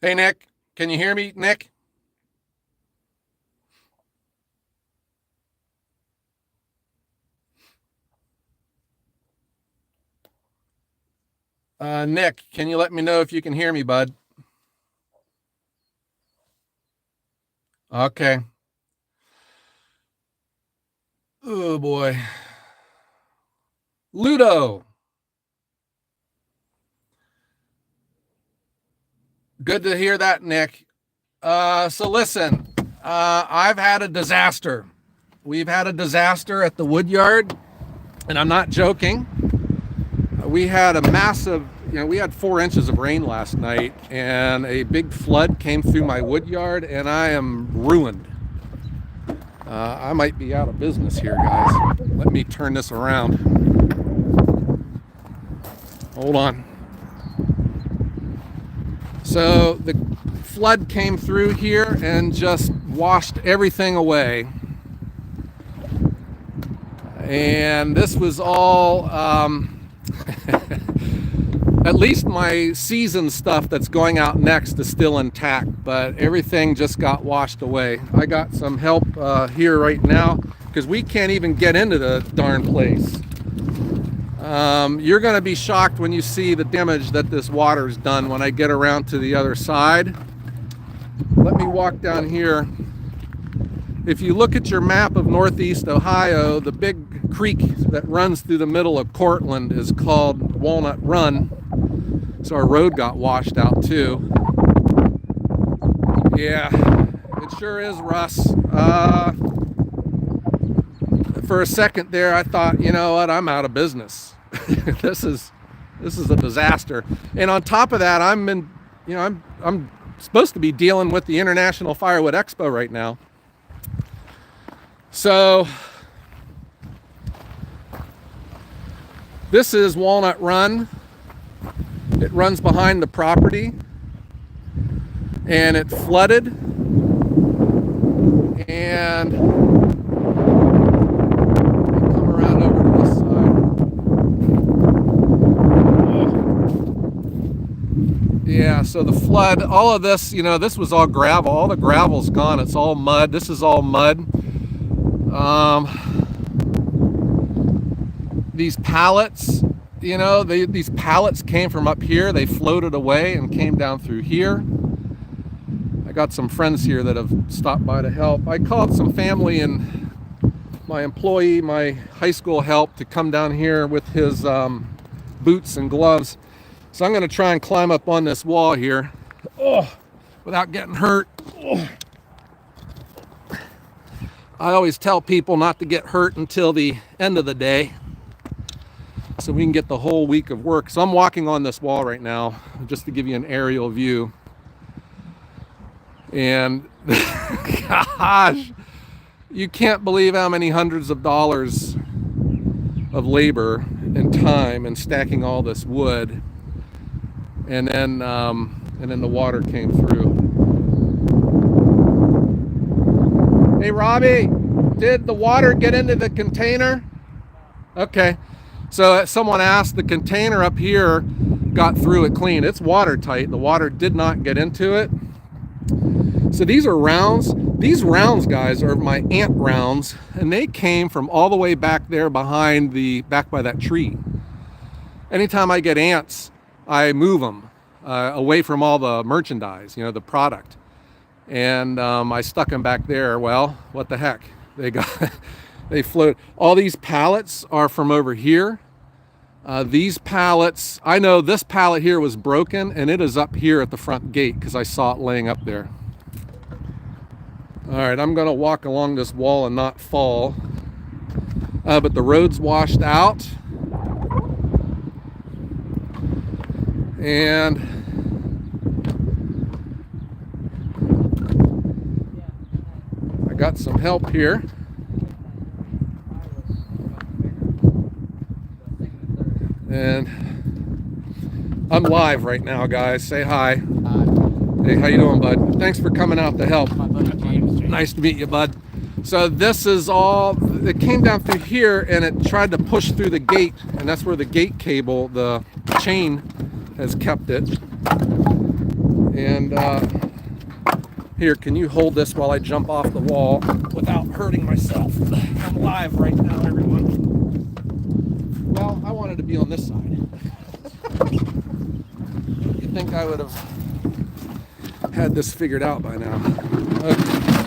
Hey, Nick, can you hear me, Nick? Nick, can you let me know if you can hear me, bud? Okay. Oh, boy. Ludo, good to hear that, Nick. So listen, I've had a disaster. We've had a disaster at the Woodyard, and I'm not joking. We had a massive, we had 4 inches of rain last night, and a big flood came through my Woodyard, and I am ruined. I might be out of business here, guys. Let me turn this around. Hold on. So the flood came through here and just washed everything away. And this was all, at least my season stuff that's going out next is still intact, but everything just got washed away. I got some help here right now because we can't even get into the darn place. You're going to be shocked when you see the damage that this water's done when I get around to the other side. Let me walk down here. If you look at your map of Northeast Ohio, the big creek that runs through the middle of Cortland is called Walnut Run. So our road got washed out too. Yeah, it sure is, Russ. For a second there, I thought, you know what, I'm out of business. This is a disaster. And on top of that, I'm supposed to be dealing with the International Firewood Expo right now. So this is Walnut Run. It runs behind the property, and it flooded, and come around over to this side. Yeah, so the flood, all of this, this was all gravel. All the gravel's gone. It's all mud. This is all mud. These pallets, these pallets came from up here. They floated away and came down through here. I got some friends here that have stopped by to help. I called some family and my employee, my high school help, to come down here with his boots and gloves. So I'm going to try and climb up on this wall here, without getting hurt. I always tell people not to get hurt until the end of the day, so we can get the whole week of work. So I'm walking on this wall right now just to give you an aerial view. And gosh, you can't believe how many hundreds of dollars of labor and time and stacking all this wood. And then the water came through. Hey, Robbie, did the water get into the container? Okay. So someone asked, the container up here got through it clean. It's watertight. The water did not get into it. So these are rounds. These rounds, guys, are my ant rounds, and they came from all the way back there back by that tree. Anytime I get ants, I move them away from all the merchandise, the product. And I stuck them back there. Well, what the heck? They float. All these pallets are from over here. These pallets, I know this pallet here was broken, and it is up here at the front gate because I saw it laying up there. All right, I'm gonna walk along this wall and not fall. But the road's washed out. And I got some help here. And I'm live right now, guys. Say hi. Hey, how you doing, bud? Thanks for coming out to help. Nice to meet you, bud. So this is all, it came down through here and it tried to push through the gate, and that's where the gate cable, the chain, has kept it. And here, can you hold this while I jump off the wall without hurting myself? I'm live right now, everyone. Well, I wanted to be on this side. You'd think I would have had this figured out by now. Okay.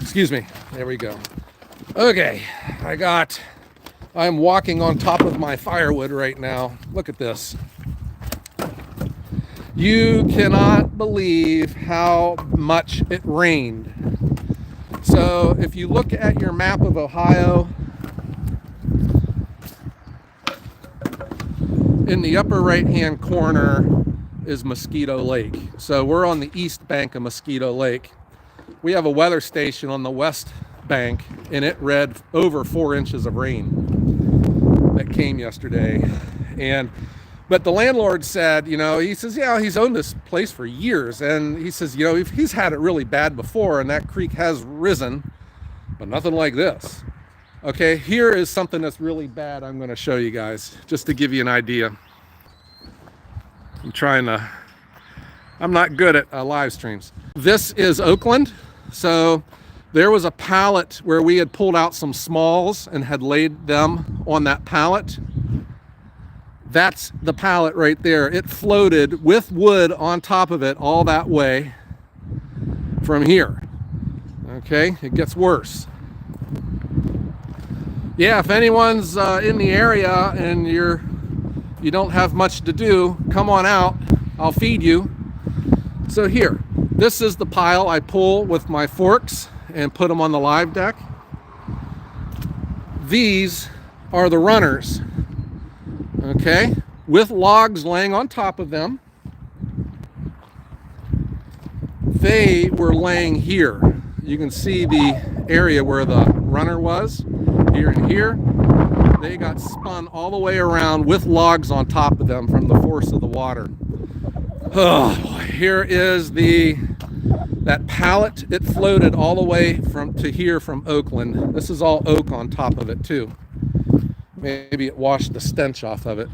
Excuse me. There we go. Okay, I'm walking on top of my firewood right now. Look at this. You cannot believe how much it rained. So if you look at your map of Ohio, in the upper right-hand corner is Mosquito Lake. So we're on the east bank of Mosquito Lake. We have a weather station on the west bank, and it read over 4 inches of rain that came yesterday. But the landlord said, he says, yeah, he's owned this place for years, and he says, he's had it really bad before, and that creek has risen, but nothing like this. Okay, here is something that's really bad I'm going to show you guys, just to give you an idea. I'm not good at live streams. This is Oakland. So there was a pallet where we had pulled out some smalls and had laid them on that pallet. That's the pallet right there. It floated with wood on top of it all that way from here. Okay, it gets worse. Yeah, if anyone's in the area and you don't have much to do, come on out. I'll feed you. So here, this is the pile I pull with my forks and put them on the live deck. These are the runners, okay, with logs laying on top of them. They were laying here. You can see the area where the runner was, here and here. They got spun all the way around with logs on top of them from the force of the water. Oh, here is that pallet. It floated all the way to here from Oakland. This is all oak on top of it too. Maybe it washed the stench off of it,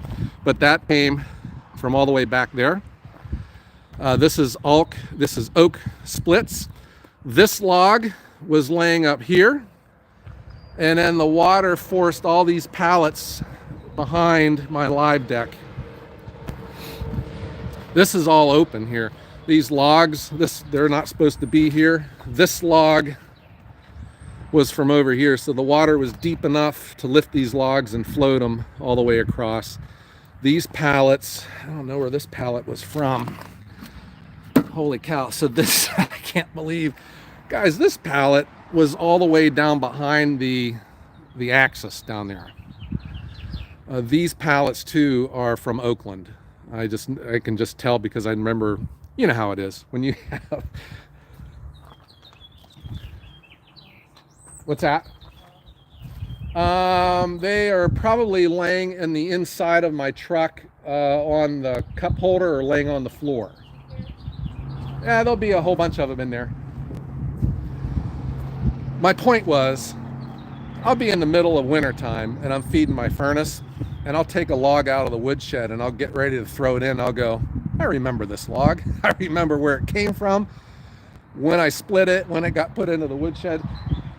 but that came from all the way back there. This is oak splits. This log was laying up here, and then the water forced all these pallets behind my live deck. This is all open here. These logs, they're not supposed to be here. This log was from over here, so the water was deep enough to lift these logs and float them all the way across. These pallets, I don't know where this pallet was from. Holy cow. So this, I can't believe, guys, this pallet was all the way down behind the axis down there. These pallets too are from Oakland. I can just tell because I remember, you know how it is when you have. What's that? They are probably laying in the inside of my truck on the cup holder or laying on the floor. Yeah, there'll be a whole bunch of them in there. My point was, I'll be in the middle of wintertime and I'm feeding my furnace, and I'll take a log out of the woodshed and I'll get ready to throw it in. I'll go, I remember this log. I remember where it came from, when I split it, when it got put into the woodshed.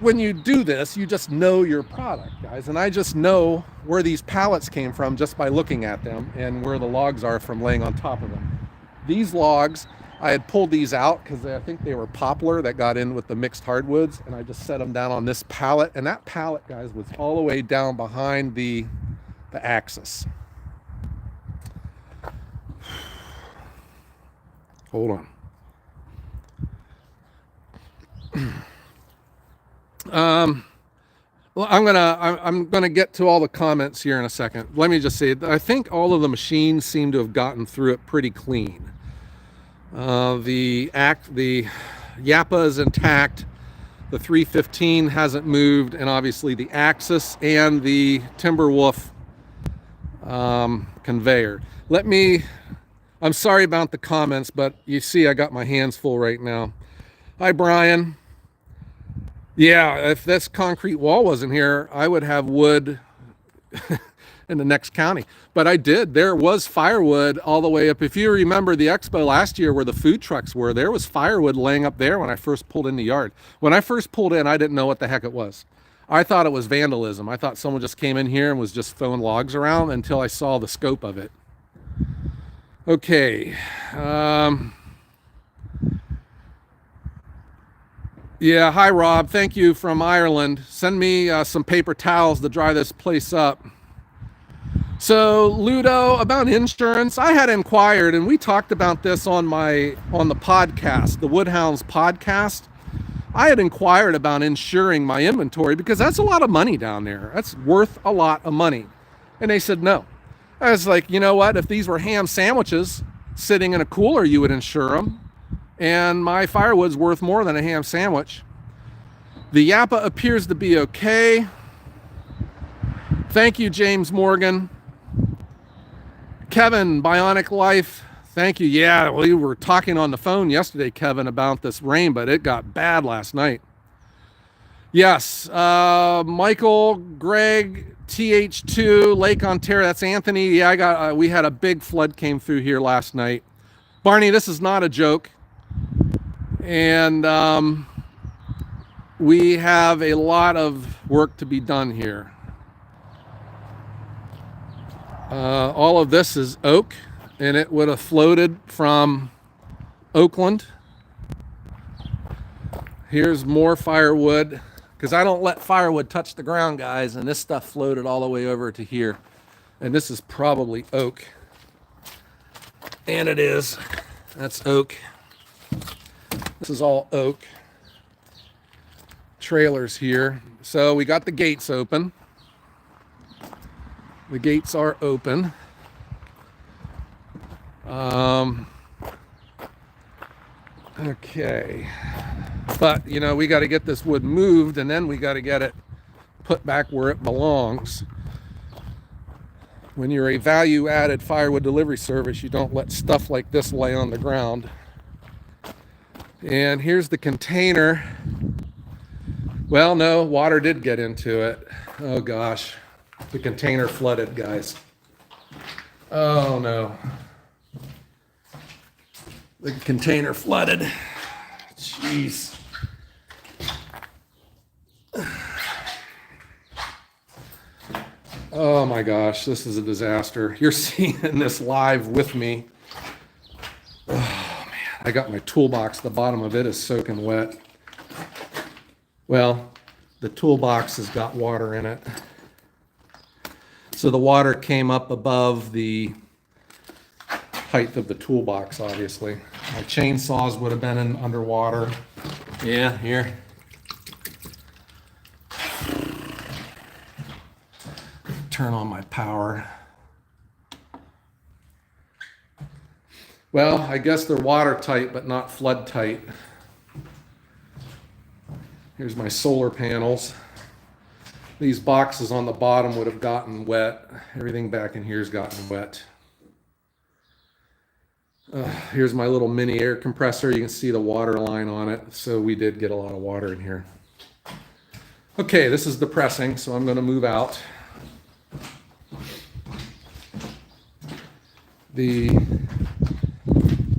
When you do this, you just know your product, guys. And I just know where these pallets came from just by looking at them and where the logs are from laying on top of them. These logs, I had pulled these out because I think they were poplar that got in with the mixed hardwoods, and I just set them down on this pallet. And that pallet, guys, was all the way down behind the axis. Hold on. Well, I'm gonna get to all the comments here in a second. Let me just say, I think all of the machines seem to have gotten through it pretty clean. The Japa is intact. The 315 hasn't moved, and obviously the axis and the Timberwolf conveyor. I'm sorry about the comments, but you see I got my hands full right now. Hi, Brian. Yeah, if this concrete wall wasn't here, I would have wood in the next county. But I did. There was firewood all the way up. If you remember the expo last year where the food trucks were, there was firewood laying up there when I first pulled in the yard. When I first pulled in, I didn't know what the heck it was. I thought it was vandalism. I thought someone just came in here and was just throwing logs around until I saw the scope of it. Okay. Yeah, hi Rob. Thank you from Ireland. Send me some paper towels to dry this place up. So Ludo, about insurance, I had inquired, and we talked about this on the podcast, the Woodhounds podcast. I had inquired about insuring my inventory because that's a lot of money down there. That's worth a lot of money. And they said no. I was like, you know what? If these were ham sandwiches sitting in a cooler, you would insure them. And my firewood's worth more than a ham sandwich. The Japa appears to be okay. Thank you, James Morgan. Kevin, Bionic Life. Thank you. Yeah, we were talking on the phone yesterday, Kevin, about this rain, but it got bad last night. Yes, Michael, Greg, TH2, Lake Ontario. That's Anthony. Yeah, we had a big flood came through here last night. Barney, this is not a joke. And we have a lot of work to be done here. All of this is oak, and it would have floated from Oakland. Here's more firewood, because I don't let firewood touch the ground, guys, and this stuff floated all the way over to here. And this is probably oak. And it is. That's oak. This is all oak. Trailers here. So we got the gates open. The gates are open. Okay. But, you know, we got to get this wood moved, and then we got to get it put back where it belongs. When you're a value-added firewood delivery service, you don't let stuff like this lay on the ground. And here's the container. Well, no, water did get into it. Oh gosh, the container flooded, guys. Oh no. The container flooded. Jeez. Oh my gosh, this is a disaster. You're seeing this live with me. Oh man, I got my toolbox. The bottom of it is soaking wet. Well, the toolbox has got water in it. So the water came up above the height of the toolbox, obviously. My chainsaws would have been in underwater. Yeah, here. Turn on my power. Well, I guess they're watertight, but not flood tight. Here's my solar panels. These boxes on the bottom would have gotten wet. Everything back in here's gotten wet. Here's my little mini air compressor. You can see the water line on it. So we did get a lot of water in here. Okay, this is depressing, so I'm going to move out.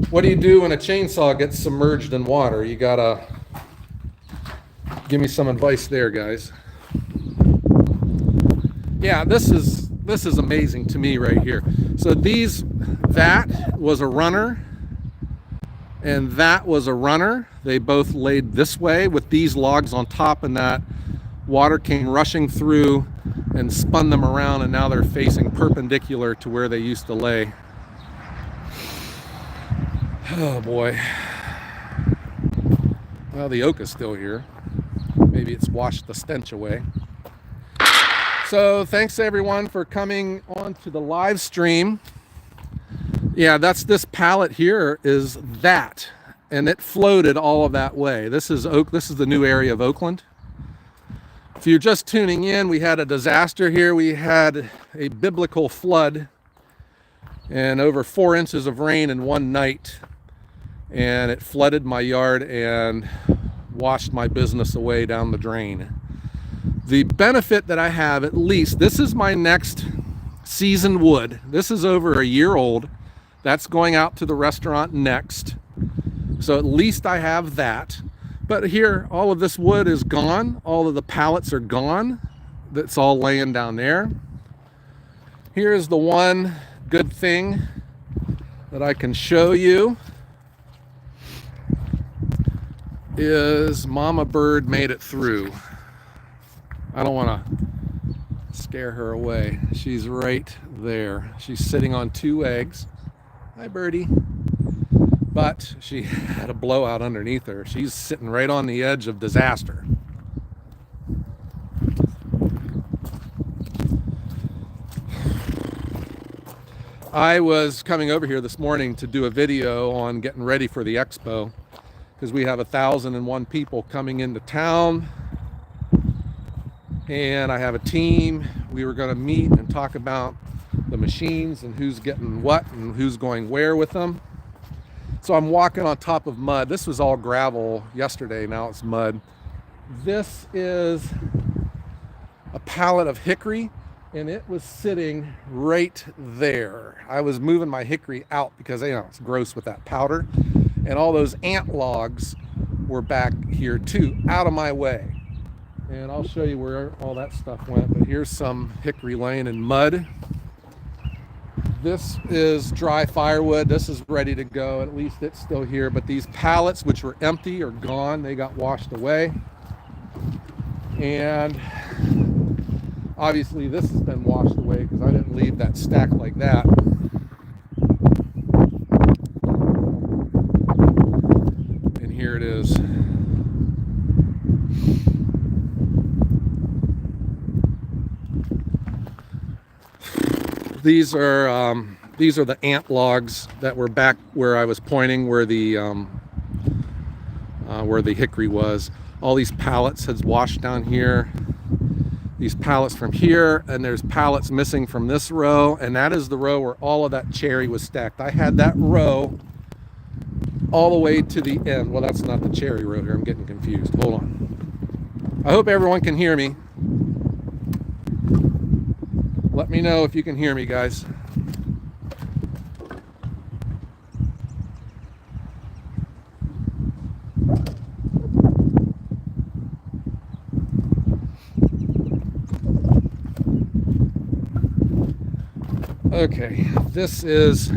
What do you do when a chainsaw gets submerged in water? You gotta give me some advice there, guys. Yeah, this is amazing to me right here. So that was a runner, and that was a runner. They both laid this way with these logs on top, and that water came rushing through and spun them around, and now they're facing perpendicular to where they used to lay. Oh boy. Well, the oak is still here. Maybe it's washed the stench away. So thanks everyone for coming on to the live stream. Yeah, that's this pallet here is that, and it floated all of that way. This is oak. This is the new area of Oakland. If you're just tuning in, we had a disaster here. We had a biblical flood and over 4 inches of rain in one night, and it flooded my yard and washed my business away down the drain. The benefit that I have, at least, this is my next seasoned wood. This is over a year old. That's going out to the restaurant next. So at least I have that. But here, all of this wood is gone. All of the pallets are gone. That's all laying down there. Here's the one good thing that I can show you is Mama Bird made it through. I don't want to scare her away. She's right there. She's sitting on 2 eggs. Hi, birdie. But she had a blowout underneath her. She's sitting right on the edge of disaster. I was coming over here this morning to do a video on getting ready for the expo because we have 1,001 people coming into town, and I have a team. We were going to meet and talk about the machines and who's getting what and who's going where with them. So I'm walking on top of mud. This was all gravel yesterday, now it's mud. This is a pallet of hickory, and it was sitting right there. I was moving my hickory out because, you know, it's gross with that powder. And all those ant logs were back here too, out of my way. And I'll show you where all that stuff went. But here's some hickory laying in mud. This is dry firewood. This is ready to go. At least it's still here. But these pallets, which were empty, are gone. They got washed away. And obviously this has been washed away because I didn't leave that stack like that. And here it is. These are the ant logs that were back where I was pointing, where the hickory was. All these pallets has washed down here. These pallets from here, and there's pallets missing from this row, and that is the row where all of that cherry was stacked. I had that row all the way to the end. Well, that's not the cherry row here. I'm getting confused. Hold on. I hope everyone can hear me. Let me know if you can hear me, guys. Okay, this is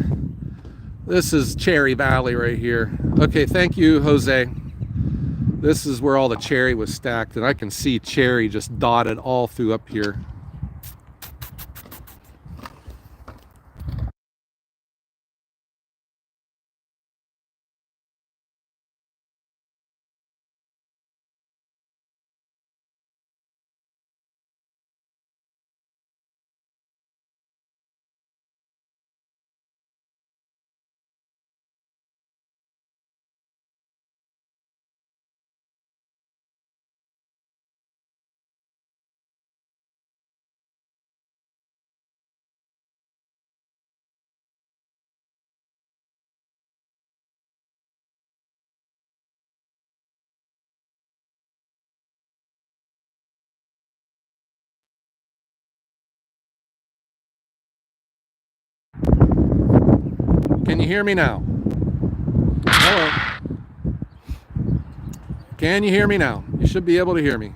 Cherry Valley right here. Okay, thank you, Jose. This is where all the cherry was stacked, and I can see cherry just dotted all through up here. Can you hear me now? Hello? Can you hear me now? You should be able to hear me.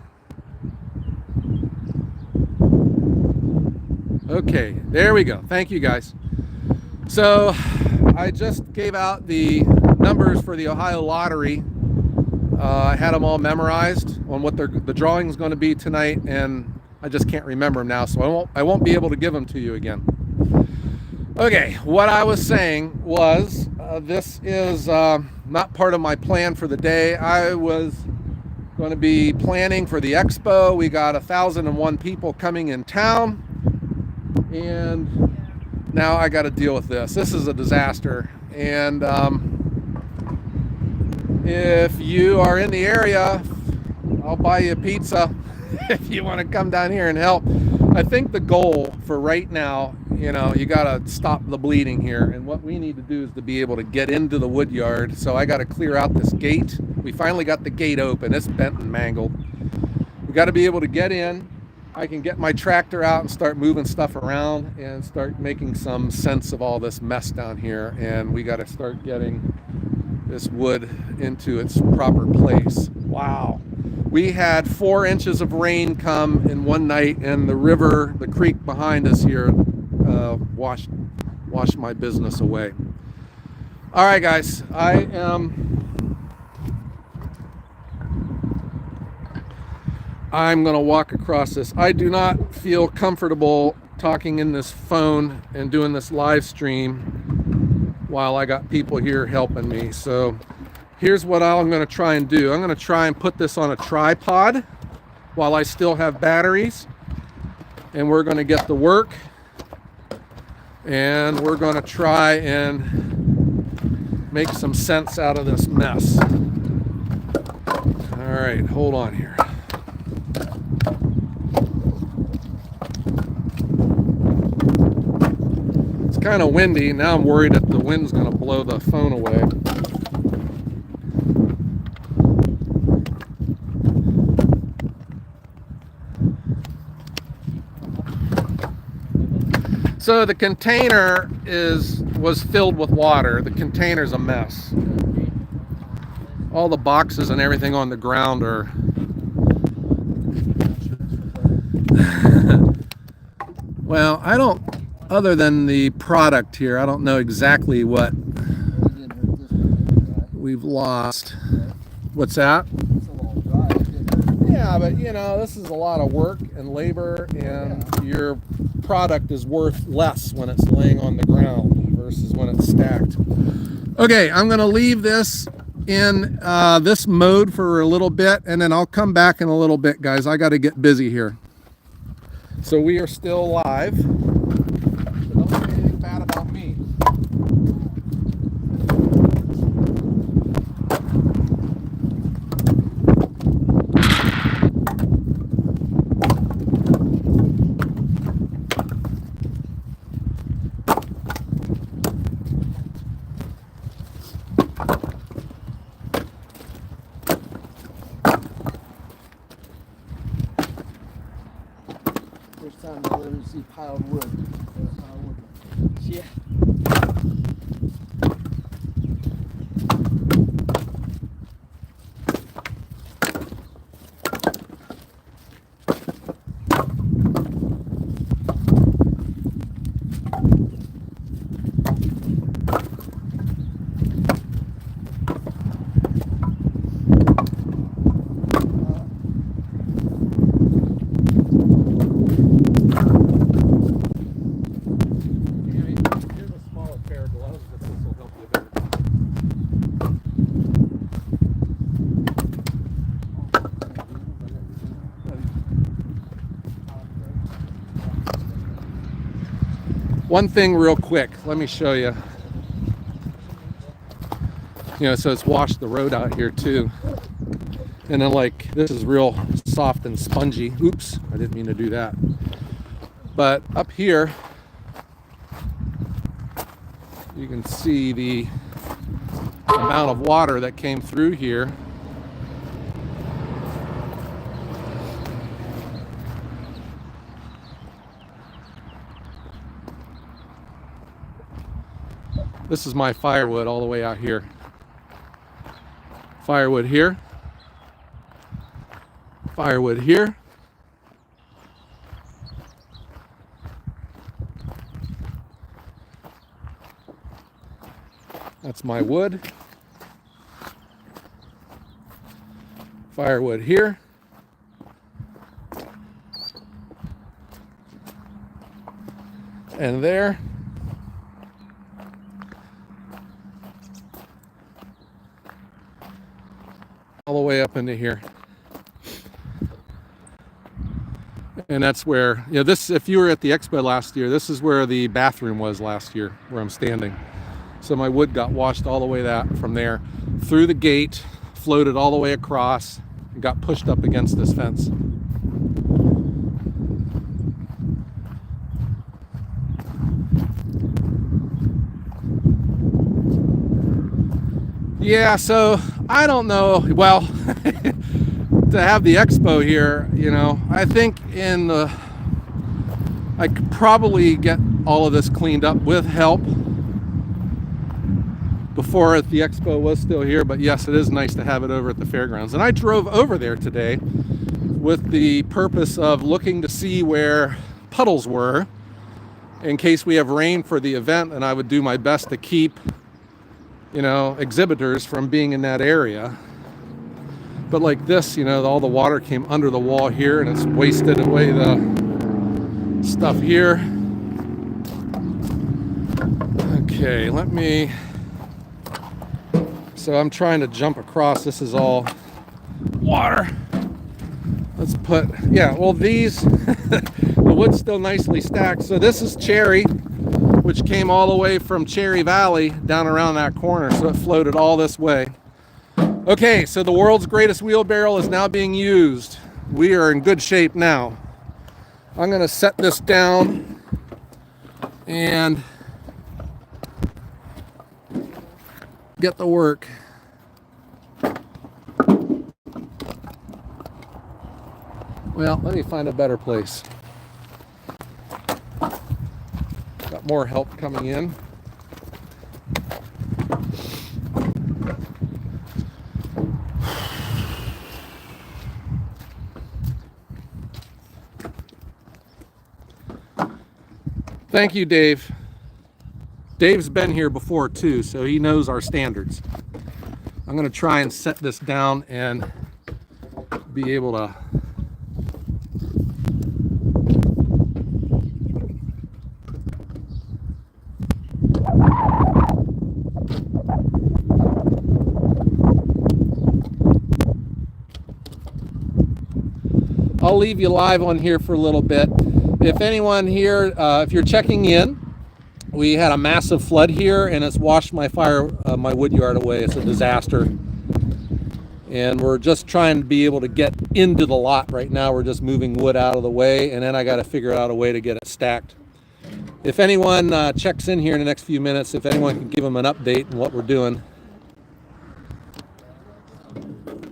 Okay, there we go. Thank you, guys. So I just gave out the numbers for the Ohio lottery. I had them all memorized on what the drawing is going to be tonight, and I just can't remember them now, so I won't be able to give them to you again. Okay, what I was saying was this is not part of my plan for the day. I was going to be planning for the expo. We got 1,001 people coming in town, and now I got to deal with this. This is a disaster, and if you are in the area, I'll buy you a pizza if you want to come down here and help. I think the goal for right now, you know, you got to stop the bleeding here. And what we need to do is to be able to get into the Woodyard. So I got to clear out this gate. We finally got the gate open. It's bent and mangled. We got to be able to get in I can get my tractor out and start moving stuff around and start making some sense of all this mess down here. And we got to start getting this wood into its proper place. Wow. We had 4 inches of rain come in one night, and the river, the creek behind us here, washed my business away. All right, guys, I'm gonna walk across this. I do not feel comfortable talking in this phone and doing this live stream while I got people here helping me. So here's what I'm gonna try and do. I'm gonna try and put this on a tripod while I still have batteries, and we're gonna get to work, and we're gonna try and make some sense out of this mess. All right, hold on here. It's kind of windy. Now I'm worried that the wind's going to blow the phone away. So the container was filled with water. The container's a mess. All the boxes and everything on the ground are well, I don't, other than the product here, I don't know exactly what we've lost. What's that? Yeah, but you know, this is a lot of work and labor, and your product is worth less when it's laying on the ground versus when it's stacked. Okay, I'm gonna leave this in this mode for a little bit, and then I'll come back in a little bit, guys. I got to get busy here. So we are still live. So don't say anything bad about me. First time I'll ever see piled wood. Yeah. One thing real quick, let me show you. You know, so it's washed the road out here too. And then like, this is real soft and spongy. Oops, I didn't mean to do that. But up here, you can see the amount of water that came through here. This is my firewood all the way out here. Firewood here. Firewood here. That's my wood. Firewood here. And there. All the way up into here. And that's where, you know, this, if you were at the expo last year, this is where the bathroom was last year, where I'm standing. So my wood got washed all the way from there, through the gate, floated all the way across, and got pushed up against this fence. Yeah, so I don't know. Well, to have the expo here, you know, I think I could probably get all of this cleaned up with help before the expo was still here. But yes, it is nice to have it over at the fairgrounds. And I drove over there today with the purpose of looking to see where puddles were in case we have rain for the event, and I would do my best to keep, you know, exhibitors from being in that area. But like this, you know, all the water came under the wall here and it's wasted away the stuff here. Okay, so I'm trying to jump across. This is all water. Let's put, yeah, well these, the wood's still nicely stacked. So this is cherry, which came all the way from Cherry Valley down around that corner. So it floated all this way. Okay, so the world's greatest wheelbarrow is now being used. We are in good shape now. I'm going to set this down and get to work. Well, let me find a better place. Got more help coming in. Thank you, Dave. Dave's been here before too, so he knows our standards. I'm going to try and set this down and be able to I'll leave you live on here for a little bit. If anyone here, if you're checking in, we had a massive flood here and it's washed my my wood yard away. It's a disaster. And we're just trying to be able to get into the lot right now. We're just moving wood out of the way, and then I got to figure out a way to get it stacked. If anyone checks in here in the next few minutes, if anyone can give them an update on what we're doing.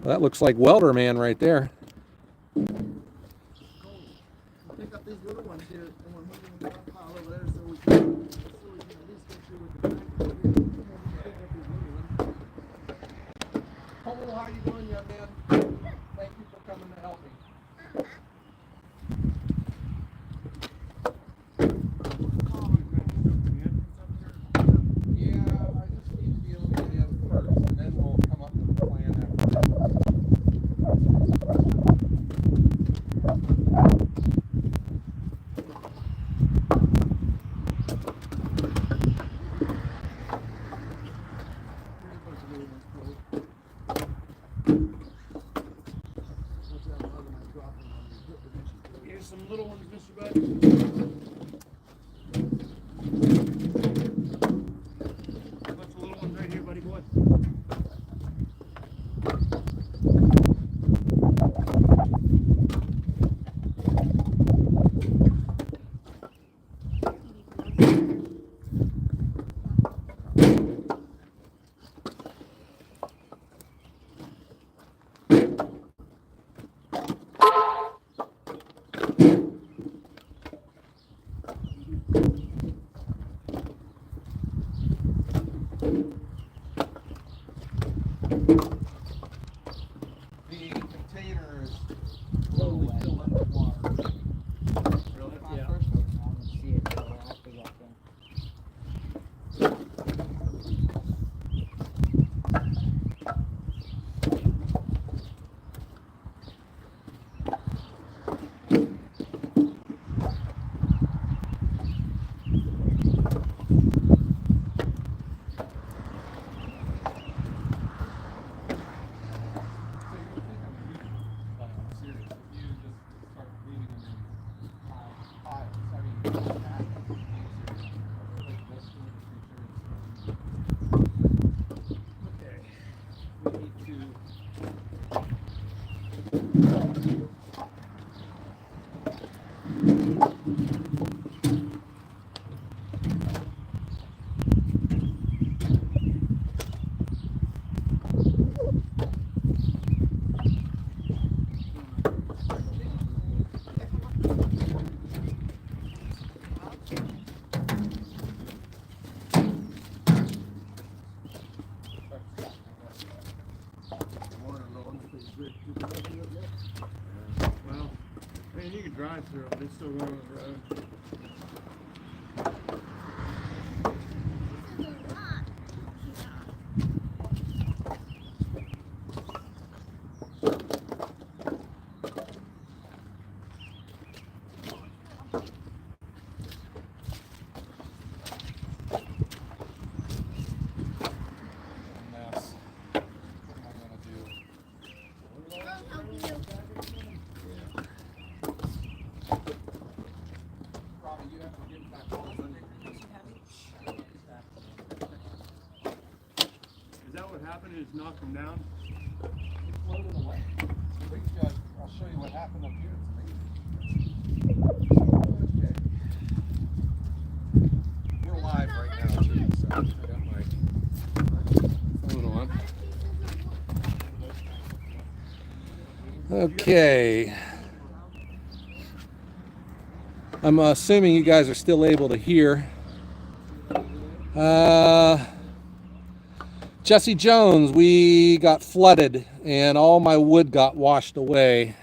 Well, that looks like Welder Man right there. Pick up these little ones here, and we're moving them one pile over there so we can at least get through with the back. Hello, how you doing, young man? Thank you for coming to help me. Yeah, I just need to be able to get in first, and then we'll come up with a plan after that. Here's some little ones, Mr. Bud. Bunch of little ones right here, buddy boy. The container is totally filled up with water. Really? Yeah. First? I don't see it, so I have to walk in. mean, you can drive through them. They still run on the road. Mess. What am I gonna do? Robbie, you have to get back on. Is that what happened? Is knock them down? It floated away. I'll show you what happened up here. It's amazing. Okay. We're live right now too, so I got my phone on. Okay. I'm assuming you guys are still able to hear. Jesse Jones, we got flooded and all my wood got washed away.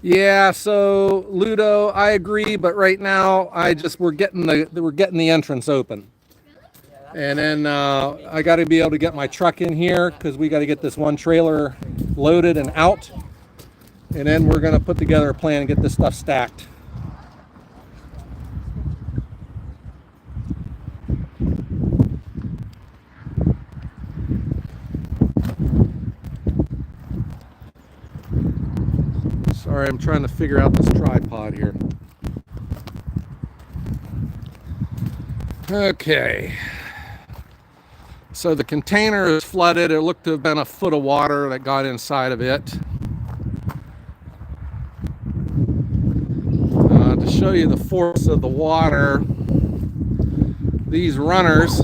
Yeah, so Ludo, I agree, but right now we're getting the entrance open. And then I got to be able to get my truck in here because we got to get this one trailer loaded and out. And then we're going to put together a plan and get this stuff stacked. Sorry, I'm trying to figure out this tripod here. Okay. So the container is flooded. It looked to have been a foot of water that got inside of it. To show you the force of the water, these runners,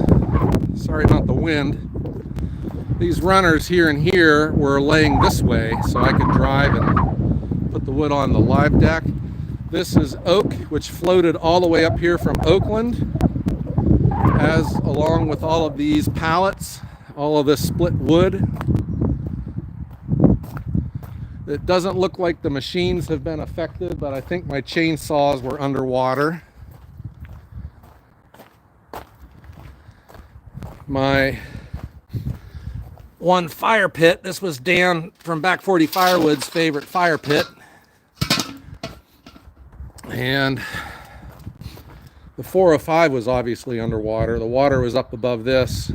sorry about the wind, these runners here and here were laying this way so I could drive and put the wood on the live deck. This is oak, which floated all the way up here from Oakland, as along with all of these pallets, all of this split wood. It doesn't look like the machines have been affected, but I think my chainsaws were underwater. My one fire pit, this was Dan from Back 40 Firewood's favorite fire pit. And the 405 was obviously underwater. The water was up above this.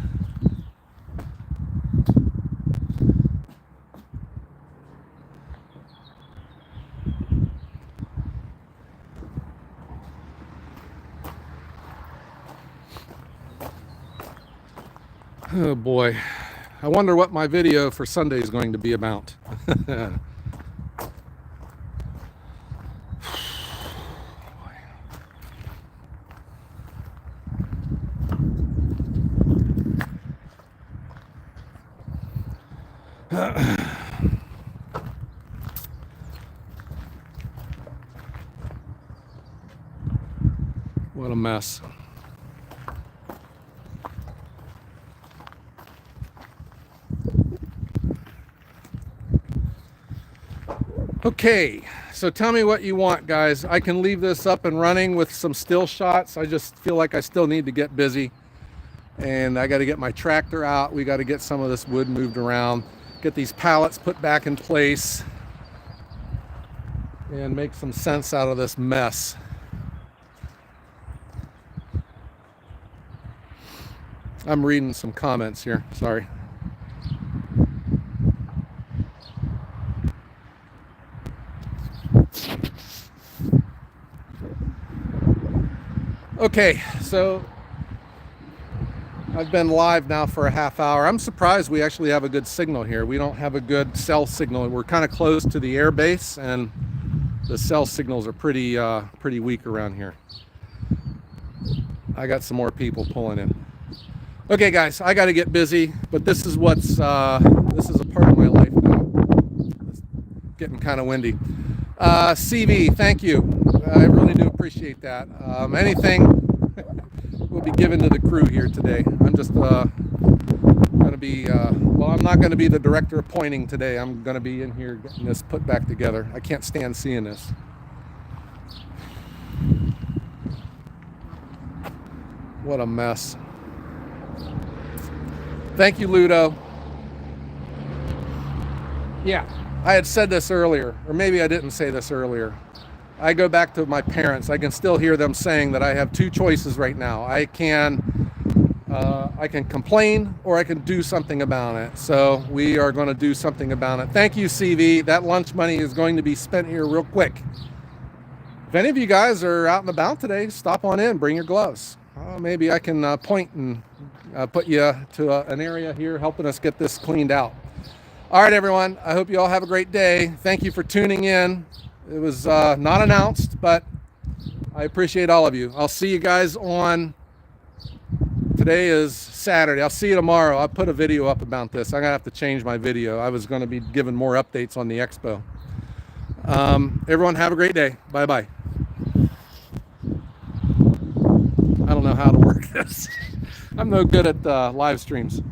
Oh boy, I wonder what my video for Sunday is going to be about. What a mess. Okay, so tell me what you want, guys. I can leave this up and running with some still shots. I just feel like I still need to get busy. And I got to get my tractor out. We got to get some of this wood moved around. Get these pallets put back in place. And make some sense out of this mess. I'm reading some comments here, sorry. Okay, so I've been live now for a half hour. I'm surprised we actually have a good signal here. We don't have a good cell signal. We're kind of close to the air base and the cell signals are pretty weak around here. I got some more people pulling in. Okay guys, I got to get busy, but this is this is a part of my life now. It's getting kind of windy. CV, thank you. I really do appreciate that. will be given to the crew here today. I'm just going to be, well, I'm not going to be the director of pointing today. I'm going to be in here getting this put back together. I can't stand seeing this. What a mess. Thank you, Ludo. Yeah, I had said this earlier, or maybe I didn't say this earlier. I go back to my parents. I can still hear them saying that I have two choices right now. I can complain or I can do something about it. So we are going to do something about it. Thank you, CV. That lunch money is going to be spent here real quick. If any of you guys are out and about today, stop on in, bring your gloves. Maybe I can point and put you to an area here helping us get this cleaned out. All right, everyone. I hope you all have a great day. Thank you for tuning in. It was not announced, but I appreciate all of you. I'll see you guys on, today is Saturday. I'll see you tomorrow. I'll put a video up about this. I'm going to have to change my video. I was going to be giving more updates on the expo. Everyone have a great day. Bye-bye. I don't know how to work this. I'm no good at live streams.